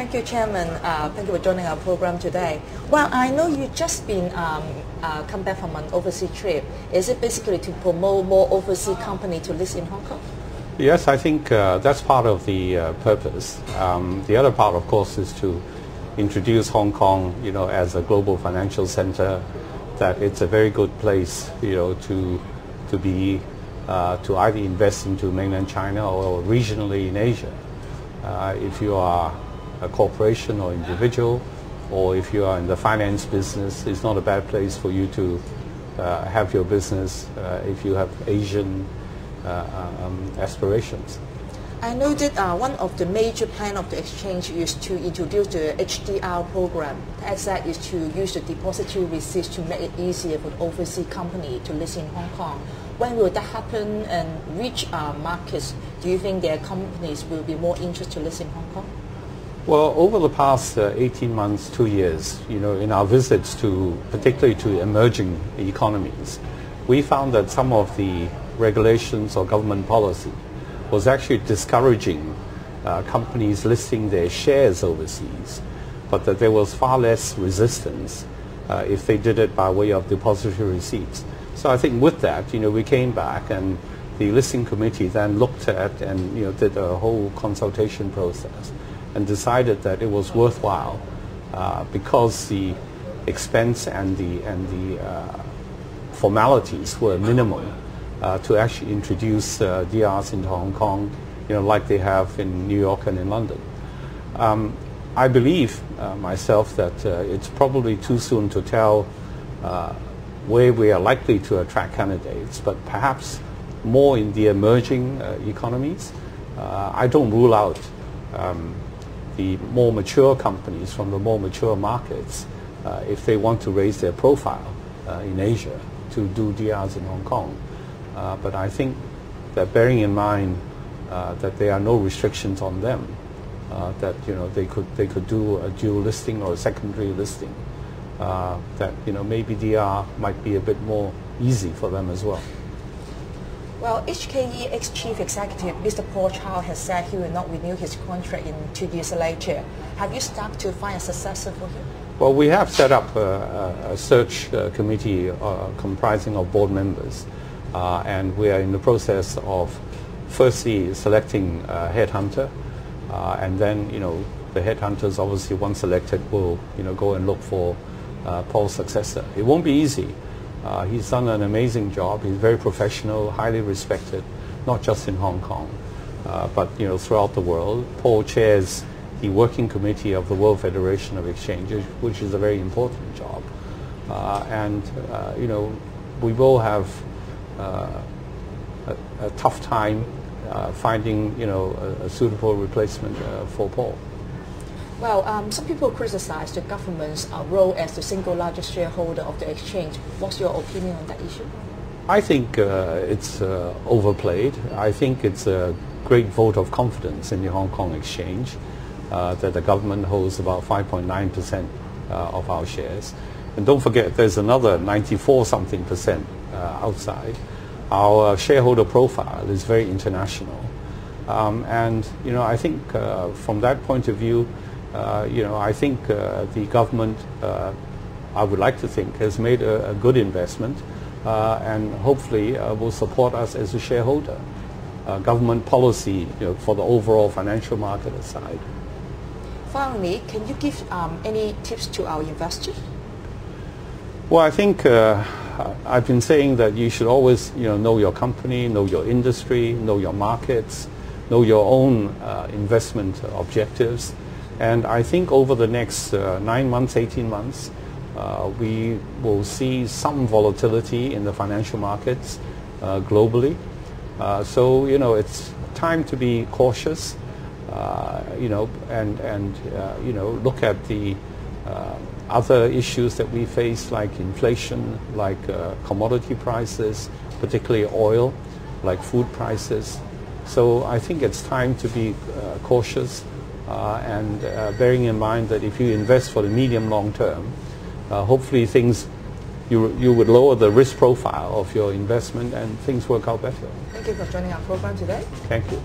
Thank you, Chairman. Thank you for joining our program today. Well, I know you've just been come back from an overseas trip. Is it basically to promote more overseas company to list in Hong Kong? Yes, I think that's part of the purpose. The other part, of course, is to introduce Hong Kong, as a global financial center. That it's a very good place, to be to either invest into mainland China or regionally in Asia. If you are a corporation or individual, or if you are in the finance business, it's not a bad place for you to have your business if you have Asian aspirations. I know that one of the major plans of the exchange is to introduce the HDR program. That is to use the depositary receipts to make it easier for the overseas company to list in Hong Kong. When will that happen, and which markets do you think their companies will be more interested to list in Hong Kong? Well, over the past 18 months, 2 years, in our visits particularly to emerging economies, we found that some of the regulations or government policy was actually discouraging companies listing their shares overseas, but that there was far less resistance if they did it by way of depositary receipts. So I think with that, we came back, and the listing committee then looked at and did a whole consultation process and decided that it was worthwhile because the expense and the formalities were minimum to actually introduce DRs into Hong Kong, like they have in New York and in London. I believe myself that it's probably too soon to tell where we are likely to attract candidates, but perhaps more in the emerging economies. I don't rule out the more mature companies from the more mature markets, if they want to raise their profile in Asia, to do DRs in Hong Kong. But I think that bearing in mind that there are no restrictions on them, that they could do a dual listing or a secondary listing, that maybe DR might be a bit more easy for them as well. Well, HKE ex-chief executive Mr. Paul Chow has said he will not renew his contract in 2 years later. Have you started to find a successor for him? Well, we have set up a search committee comprising of board members, and we are in the process of firstly selecting a headhunter, and then the headhunters obviously once selected will go and look for Paul's successor. It won't be easy. He's done an amazing job. He's very professional, highly respected, not just in Hong Kong, but throughout the world. Paul chairs the working committee of the World Federation of Exchanges, which is a very important job, and we will have a tough time finding a suitable replacement for Paul. Well, some people criticize the government's role as the single largest shareholder of the exchange. What's your opinion on that issue? I think it's overplayed. I think it's a great vote of confidence in the Hong Kong exchange that the government holds about 5.9% of our shares. And don't forget, there's another 94-something% outside. Our shareholder profile is very international. And I think from that point of view, I think the government, I would like to think, has made a good investment and hopefully will support us as a shareholder. Government policy for the overall financial market aside. Finally, can you give any tips to our investors? Well, I think I've been saying that you should always know your company, know your industry, know your markets, know your own investment objectives. And I think over the next 9 months, 18 months, we will see some volatility in the financial markets globally. So, it's time to be cautious, and look at the other issues that we face, like inflation, like commodity prices, particularly oil, like food prices. So I think it's time to be cautious. And bearing in mind that if you invest for the medium long term, hopefully you would lower the risk profile of your investment and things work out better. Thank you for joining our program today. Thank you.